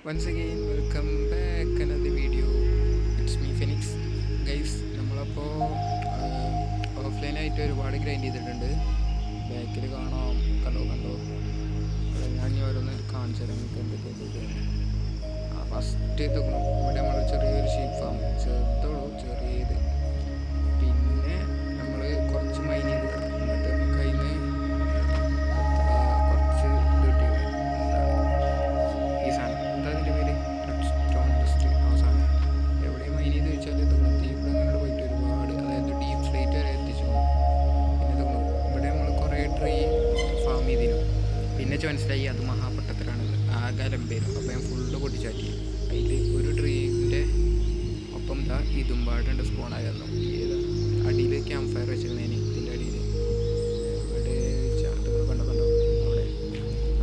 Once again, welcome back another video. It's me Phoenix. Guys നമ്മളപ്പോൾ ഓഫ്ലൈനായിട്ട് ഒരുപാട് grind ചെയ്തിട്ടുണ്ട്. ബാക്കിൽ കാണാം, കണ്ടോ ഞാൻ ഇനി ഓരോന്ന് കാണിച്ചു തരാം നിങ്ങൾക്ക് എന്തൊക്കെയാണ്. ഫസ്റ്റ് ഇതൊക്കെ ഇവിടെ നമ്മൾ ചെറിയൊരു ഷീപ്പ് ഫാം, ചെറുതുള്ളൂ, ചെറിയത്. പിന്നെ നമ്മൾ കുറച്ച് മൈൻ ചെയ്ത് എന്നിട്ട് കയ്യിൽ നിന്ന് കുറച്ച് ഇത് കിട്ടിയത് ഈ സാധനം എന്താ അതിൻ്റെ പേര്, സ്റ്റോൺ ഡസ്റ്റ്. ആ സാധനം എവിടെയും മൈൻ ചെയ്ത് വെച്ചാൽ തോന്നുന്നു ഇവിടെ അങ്ങനെ പോയിട്ട് ഒരുപാട്, അതായത് ഡീപ്പ് ഫ്ലൈറ്റ് വരെ എത്തിച്ചു. പിന്നെ തോന്നുന്നു ഇവിടെ നമ്മൾ കുറേ ട്രീ ഫാം ചെയ്തിരുന്നു. പിന്നെ മനസ്സിലായി അത് മഹാപട്ടത്തിലാണ്, ആകെ അലമ്പേരും. അപ്പോൾ ഞാൻ ഫുള്ള് പൊട്ടിച്ചാറ്റി. അതിൽ ഒരു ട്രീൻ്റെ ഒപ്പം ഇതാ ഇതും പാടുണ്ട് സ്പോണായിരുന്നു. ഏതാ അടിയിൽ ക്യാമ്പ് ഫയർ വെച്ചിരുന്നേന്, ഇതിൻ്റെ അടിയിൽ ഇവിടെ കണ്ടോ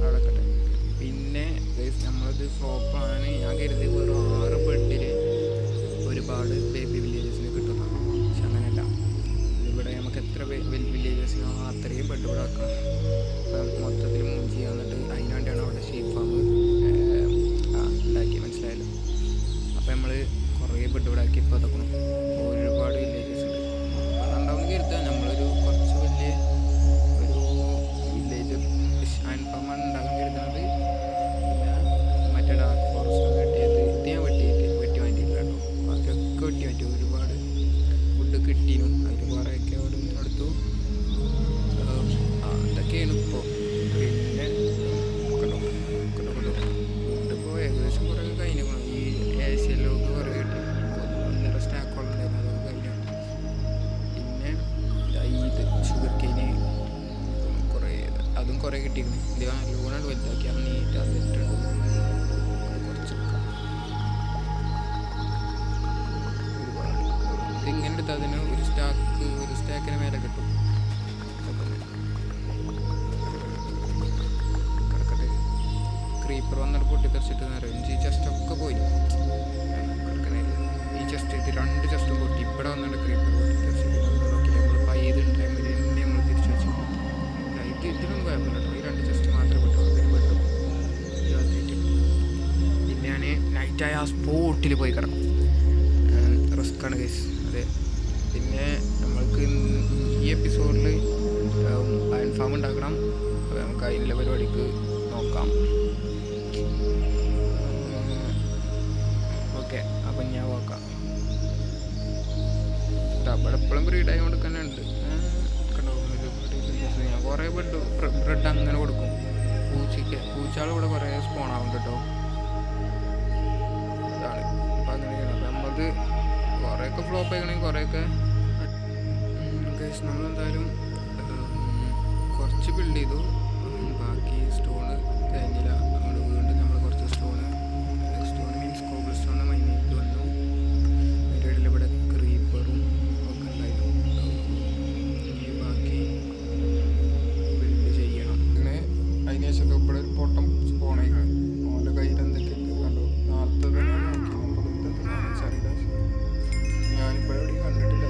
അവിടെ കട്ടെ. പിന്നെ നമ്മളത് ഫ്ലോപ്പാണ്. ഞാൻ കരുതി വെറും 6 ബെഡിൽ ഒരുപാട് ബേബി വില്ലേജസിന് കിട്ടുന്നതാണ്. പക്ഷെ അങ്ങനെയല്ല, ഇവിടെ നമുക്ക് എത്ര വില്ലേജസിനോ അത്രയും ബെഡ് ഇവിടെ വെക്കണം. അപ്പം മൊത്തത്തിൽ മൂവ് ചെയ്യാൻ വന്നിട്ട് അതിന് വേണ്ടിയാണ് അവിടെ ഷീപ്പ് ഫാം ഉണ്ടാക്കി, മനസ്സിലായല്ലോ. അപ്പോൾ നമ്മൾ കുറേ ബെഡ് ഇവിടെ ആക്കി ഇപ്പോൾ അതൊക്കെ ഒരുപാട് വില്ലേജസ് ഉണ്ട്. അപ്പോൾ ഉണ്ടാവുന്ന കരുതുക നമ്മളൊരു കുറച്ച് വലിയ ഒരു വില്ലേജ് ഷാൻ ഫാമാണ് ഉണ്ടാകാൻ കരുതുന്നത്. പിന്നെ മറ്റേ ഡാർക്ക് ഫോറസ്റ്റ് വെട്ടിയത് ഇത് ഞാൻ വെട്ടി മാറ്റിയില്ല കേട്ടോ. ബാക്കിയൊക്കെ വെട്ടി മാറ്റി. ഒരുപാട് ഫുഡ് കിട്ടിയും അതിൽ കുറേയൊക്കെ അവിടെ എടുത്തു. അതൊക്കെയാണ് ഇപ്പോൾ. പിന്നെ ഇപ്പോൾ ഏകദേശം കുറേ കഴിഞ്ഞിരിക്കണം. ഈ ഏഷ്യയിലൊക്കെ കുറേ കിട്ടി. ഇന്നലെ സ്റ്റാക്കോളം ഉണ്ടായിരുന്നു, അതൊക്കെ കഴിഞ്ഞു. പിന്നെ ഇത് ഷുഗർ കെയിന് കുറേ, അതും കുറേ കിട്ടിയിരുന്നു. ഇത് നല്ലോണം വലുതാക്കി അത് നീറ്റ് അത് ഇട്ടിട്ടുണ്ട്. കുറച്ചെടുക്കാം ഒരുപാട്. ഇതിങ്ങനെ എടുത്താൽ അതിന് ഒരു സ്റ്റാക്കിന് മേലെ കിട്ടും. കിടക്കട്ടെ. ക്രീപ്പർ വന്നിട്ട് പൊട്ടിത്തെറിച്ചിട്ട് നേരം ഈ ചെസ്റ്റൊക്കെ പോയി കിടക്കണേ. ഈ ചെസ്റ്റ് ഇത് 2 ചെസ്റ്റും പൊട്ടി. ഇവിടെ വന്നിട്ട് ക്രീപ്പർ പൊട്ടിത്തെറിച്ചിട്ട് നോക്കി നമ്മൾ പയ്യത് ടൈമിൽ എന്നെ നമ്മൾ തിരിച്ചു വെച്ചു. ഇതിലൊന്നും കുഴപ്പമില്ല കേട്ടോ. ഈ 2 ചെസ്റ്റ് മാത്രമേ പറ്റുള്ളൂ. പിന്നെ പെട്ടു രാത്രിയിട്ട്. പിന്നെ ഞാൻ നൈറ്റായ ആ സ്പോട്ടിൽ പോയി കിടക്കും. റിസ്ക്കാണ് കേസ്. അതെ. പിന്നെ നമ്മൾക്ക് ഈ എപ്പിസോഡിൽ അയൺ ഫാം ഉണ്ടാക്കണം. അപ്പോൾ നമുക്ക് അതിനുള്ള പരിപാടിക്ക് നോക്കാം. ഓക്കെ, അപ്പം ഞാൻ നോക്കാം. അവിടെ എപ്പോഴും ബ്രീഡ് ആയി കൊടുക്കാനുണ്ട്. ഞാൻ കുറേ ബ്രെഡ് അങ്ങനെ കൊടുക്കും പൂച്ചകൾ ഇവിടെ കുറേ സ്പോൺ ആവുന്നുണ്ട് കേട്ടോ. അതാണ് അപ്പം അങ്ങനെയാണ്. അപ്പം നമ്മളത് കുറേയൊക്കെ ഫ്ലോപ്പ് ആയിക്കണമെങ്കിൽ കുറേയൊക്കെ നമ്മളെന്തായാലും കുറച്ച് ബിൽഡ് ചെയ്തു. ബാക്കി സ്റ്റോണ് കഴിഞ്ഞില്ല. അതുകൊണ്ട് വീണ്ടും നമ്മൾ കുറച്ച് stone means cobble stone mine ചെയ്ത് വന്നു. അതിൻ്റെ ഇടയിൽ ഇവിടെ ക്രീപ്പറും ഒക്കെ ഉണ്ടായിരുന്നു. ഇനി ബാക്കി ബിൽഡ് ചെയ്യണം. അങ്ങനെ അതിന് ശേഷം ഇവിടെ ഒരു പൊട്ടം സ്പോണായിക്കണം. ഓൻ്റെ കയ്യിൽ എന്തൊക്കെ കണ്ടു. നേരത്തെ തന്നെ നോക്കി നമ്മൾ ഇതെന്താണ് അറിയില്ല. ഞാനിപ്പോൾ എവിടെയും കണ്ടിട്ടില്ല.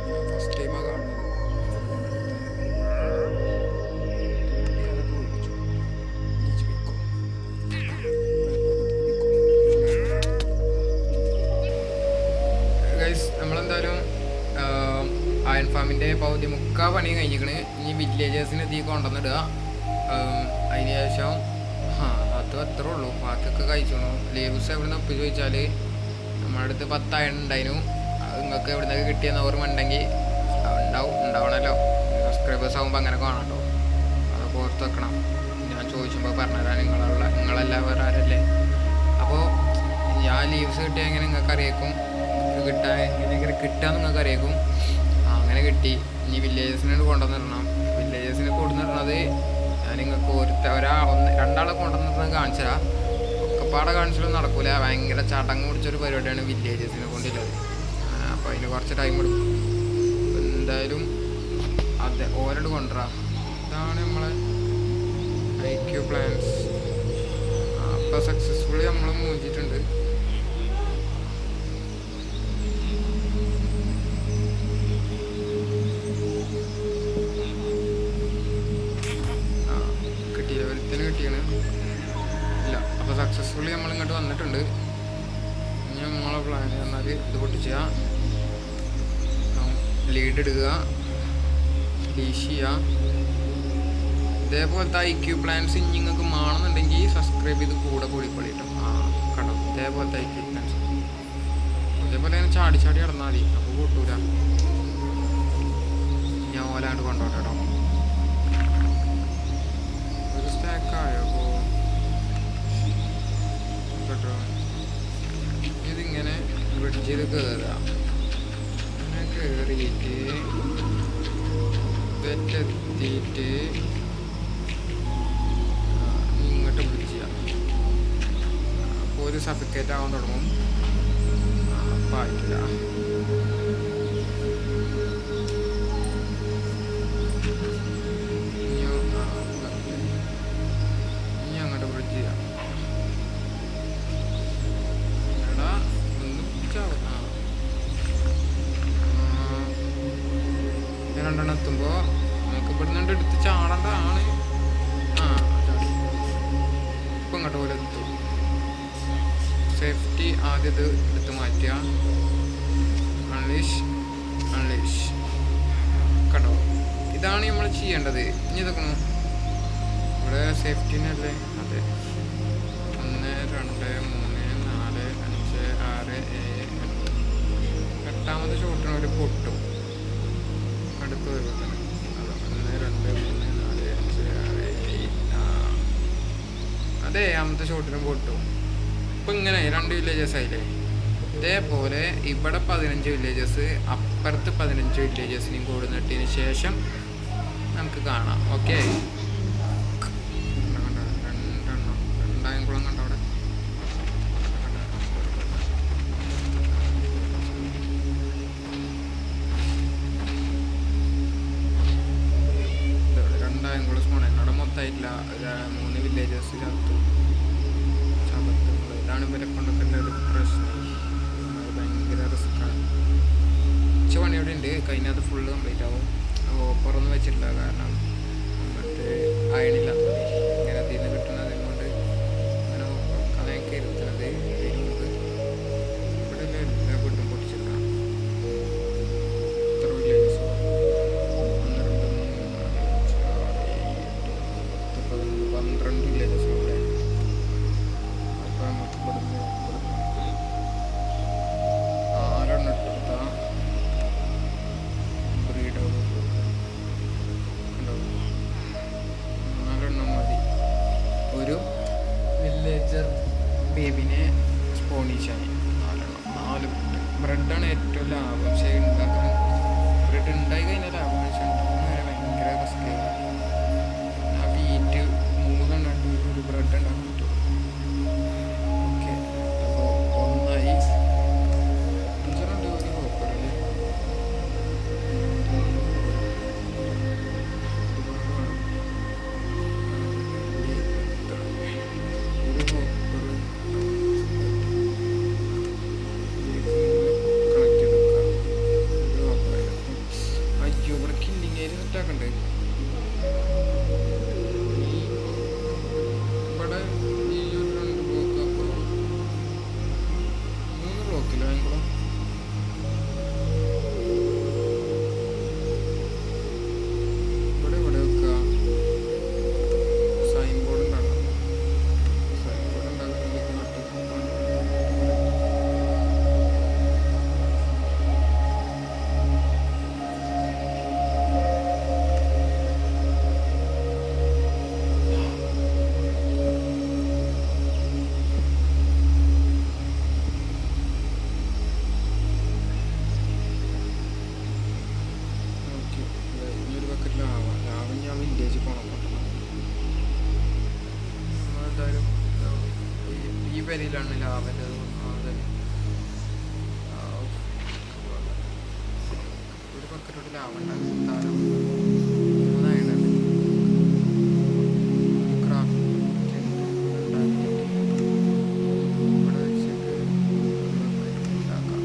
ഞാൻ ഫസ്റ്റ് ടൈമാണ് കാണുന്നത്. നമ്മളെന്തായാലും അയൺ ഫാമിൻ്റെ പകുതി മുക്കാൽ പണി കഴിഞ്ഞിരിക്കണ്. ഇനി വില്ലേജേഴ്സിന് എത്തി കൊണ്ടുവന്നിടുക. അതിന് ശേഷം അത് അത്രേ ഉള്ളൂ. ബാക്കിയൊക്കെ കഴിച്ചോണു. ലീവ്സ് എവിടെ നിന്ന് ഒപ്പിച്ച് ചോദിച്ചാൽ നമ്മുടെ അടുത്ത് 10 അയൺ ഉണ്ടായിരുന്നു. അത് നിങ്ങൾക്ക് എവിടെ നിന്നൊക്കെ കിട്ടിയെന്ന് ഓർമ്മ ഉണ്ടെങ്കിൽ ഉണ്ടാവണമല്ലോ. സബ്സ്ക്രൈബേഴ്സ് ആകുമ്പോൾ അങ്ങനെ കാണാമല്ലോ. അതൊക്കെ ഓർത്ത് വെക്കണം. ഞാൻ ചോദിച്ചുമ്പോൾ പറഞ്ഞുതരാൻ നിങ്ങളെല്ലാം വേറെ ആരല്ലേ. അപ്പോൾ ഞാൻ ലീവ്സ് കിട്ടിയാൽ എങ്ങനെ നിങ്ങൾക്ക് അറിയിക്കും, എങ്ങനെ കിട്ടാന്ന് നിങ്ങൾക്ക് അറിയിക്കും. അങ്ങനെ കിട്ടി. ഇനി വില്ലേജസിനോട് കൊണ്ടുവന്നിടണം. വില്ലേജസിനെ കൊണ്ടുവന്നിടുന്നത് ഞാൻ നിങ്ങൾക്ക് രണ്ടാളെ കൊണ്ടുവന്നിട്ട് കാണിച്ചു തരാം. ഒക്കെപ്പാടെ കാണിച്ചാലൊന്നും നടക്കില്ല. ഭയങ്കര ചടങ്ങ് പിടിച്ചൊരു പരിപാടിയാണ് വില്ലേജസിനെ കൊണ്ടുള്ളത്. അപ്പോൾ അതിന് കുറച്ച് ടൈം എടുക്കും. എന്തായാലും അതെ ഓരോട് കൊണ്ടുവരാം. ഇതാണ് നമ്മളെ IQ പ്ലാൻസ്. അപ്പോൾ സക്സസ്ഫുള്ളി നമ്മൾ മൂഞ്ചിട്ടുണ്ട്. കിട്ടിയാണ് സക്സസ്ഫുള്ളി നമ്മൾ ഇങ്ങോട്ട് വന്നിട്ടുണ്ട്. ഇനി നമ്മളെ പ്ലാൻ പറഞ്ഞാൽ ഇത് പൊട്ടിച്ചുക, ലീഡ് ഇടുക, ലീഷ് ചെയ്യുക. ഇതേപോലത്തെ IQ പ്ലാൻസ് ഇനി നിങ്ങൾക്ക് വേണമെന്നുണ്ടെങ്കിൽ സബ്സ്ക്രൈബ് ചെയ്ത് കൂടെ കൂടിക്കൊള്ളി കേട്ടോ. കണ്ടോ ഇതേപോലത്തെ IQ പ്ലാൻസ്. അതേപോലെ തന്നെ ചാടി ചാടി നടന്നാൽ മതി, അപ്പോൾ കൂട്ടൂല. ഞാൻ ഓലാണ്ട് കൊണ്ടോട്ടെ കേട്ടോ. ഒരു സ്റ്റാക്കായോ അപ്പോൾ കേട്ടോ. ഇതിങ്ങനെ ബ്രിഡ്ജിൽ കയറുക, അങ്ങനെ കയറിയിട്ട് വെറ്റെത്തിയിട്ട് ഇങ്ങോട്ട് ബ്രിഡ്ജ് ചെയ്യാം. അപ്പോൾ ഒരു സഫിക്കേറ്റ് ആവാൻ തുടങ്ങും. അപ്പം ആയിട്ടില്ല. ഇനി അങ്ങോട്ട് ബ്രിഡ്ജ് ചെയ്യാം. എടാ ഒന്ന് പിടിച്ചാവും. ഞാൻ രണ്ടെണ്ണം എത്തുമ്പോൾ നമുക്ക് ഇവിടുന്ന് എടുത്ത് ചാടേണ്ടതാണ്. ചാടി ഇപ്പം ഇങ്ങോട്ട് പോലെ എത്തും. സേഫ്റ്റി ആദ്യം ഇത് എടുത്ത് മാറ്റുക. അൺലീഷ് കണ്ടോ, ഇതാണ് നമ്മൾ ചെയ്യേണ്ടത്. ഇനി ഇതൊക്കെ ഇവിടെ സേഫ്റ്റിനല്ലേ. അതെ, 1 2 3 4 5 6 7 8ാമത്തെ ഷോട്ടിന് ഒരു പൊട്ടും. അടുത്ത് വരുമ്പോൾ തന്നെ 1 2 3 4 5 6 7 അതെ, 7ാമത്തെ ഷോട്ടിന് പൊട്ടും. ഇപ്പം ഇങ്ങനെ 2 വില്ലേജസ് ആയില്ലേ. ഇതേപോലെ ഇവിടെ 15 വില്ലേജസ്, അപ്പുറത്ത് 15 വില്ലേജസിനെയും കൂടി നട്ടതിന് ശേഷം നമുക്ക് കാണാം. ഓക്കെ, 2 കുളം കണ്ടോ അവിടെ. കുളം സ്പോണേ അവിടെ മൊത്തമായിട്ടില്ല. 3 വില്ലേജസ് ചത്തു. ഇതാണ് ഇവരെ കൊണ്ടൊക്കെ ഒരു പ്രശ്നം. ഭയങ്കര റിസ്ക്കാണ്. പണി ഇവിടെ ഉണ്ട്. കഴിഞ്ഞത് ഫുള്ള് കംപ്ലീറ്റ് ആവും. ഓപ്പറൊന്നും വെച്ചിട്ടില്ല, കാരണം മറ്റേ അയണില്ലാത്ത ഇങ്ങനെ അതിൽ നിന്ന് കിട്ടുന്നത് കൊണ്ട് അങ്ങനെ കഥയൊക്കെ ഇരുത്തുന്നത്. ഇവിടെ എല്ലാ വീട്ടും പൊട്ടിച്ചെടുക്കാം. എത്ര വില്ലേജസ്? 1 2 3 4 5 6 7 8 9 10 12 വില്ലേജസ് ഇവിടെ. അപ്പോൾ നമുക്ക് ഇവിടുന്ന് 6 എടുത്താൽ ബ്രീഡ് മതി. ഒരു വില്ലേജർ ബേബിനെ സ്പോണീച്ചാൻ 4 ബ്രെഡാണ് ഏറ്റവും ലാഭം. പക്ഷേ ഉണ്ടാക്കാൻ ബ്രെഡ് ഉണ്ടായി കഴിഞ്ഞാൽ ലാഭം. പക്ഷേ ഉണ്ടാകുന്ന ഭയങ്കര റിസ്ക്കാണ്. ആ വീറ്റ് 3 ഒരു ബ്രെഡ് ഉണ്ടാക്കാൻ പറ്റും. ഓക്കെ, അപ്പോൾ 1 ആയി. 5 ഒരു കുഴപ്പമില്ലേ. അയ്യോ, ഇവിടെ കില്ലിങ് ഏരിയ സെറ്റാക്കണ്ടേ. ഇവിടെ ഈ ഒരു 2 ബ്ലോക്ക്, അപ്പോൾ 3 ബ്ലോക്കില്ല ഭയങ്കര. ഇവിടെ വെക്കുക. സൈൻ ബോർഡ് ഉണ്ടാക്കണം. സൈൻ ബോർഡ് ഉണ്ടാക്കുന്നതിലേക്ക് നട്ട് ഇനിയൊരു ബക്കറ്റ് ലാഭം ഞാൻ വില്ലേജിൽ പോകണം. നമ്മളെന്തായാലും ഈ വരിയിലാണ് ലാഭൻ്റെ ഒരു ബക്കറ്റോട് ലാഭം ഉണ്ടാകും. താരം 3 ആയിട്ടുണ്ട്. ക്രാഫ്റ്റ് ഉണ്ടാക്കിയിട്ട് ഇവിടെ വെച്ചിട്ട് ഒരു ബക്കറ്റ് ഉണ്ടാക്കാം.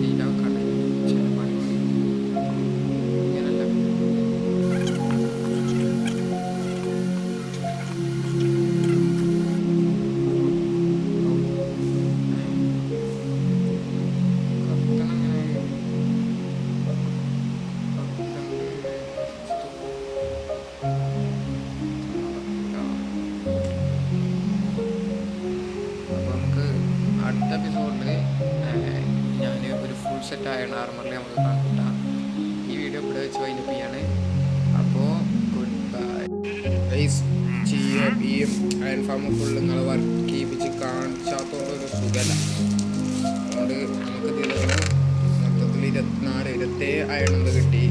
അടിയിലാക്കാണ്ട് ചില പണി ഇങ്ങനല്ല. അപ്പോൾ നമുക്ക് അടുത്ത എപ്പിസോഡിൽ ഞാൻ ഒരു ഫുൾ സെറ്റ് ആയണ ആർമറിൽ നമുക്ക് കണ്ടിട്ടാം. ഈ വീഡിയോ ഇവിടെ വെച്ച് വൈൻഡപ്പ് ചെയ്യാണ്. അപ്പോൾ ഗുഡ് ബൈ ഗൈസ്. ഈ അയൺ ഫാം ഫുള്ള് നിങ്ങൾ വർക്ക് ചെയ്യിപ്പിച്ച് കാണിച്ചാത്തോണ്ടൊരു സുഖമല്ല. അതുകൊണ്ട് നമുക്ക് മൊത്തത്തിൽ 24 അയണെന്ത് കിട്ടി.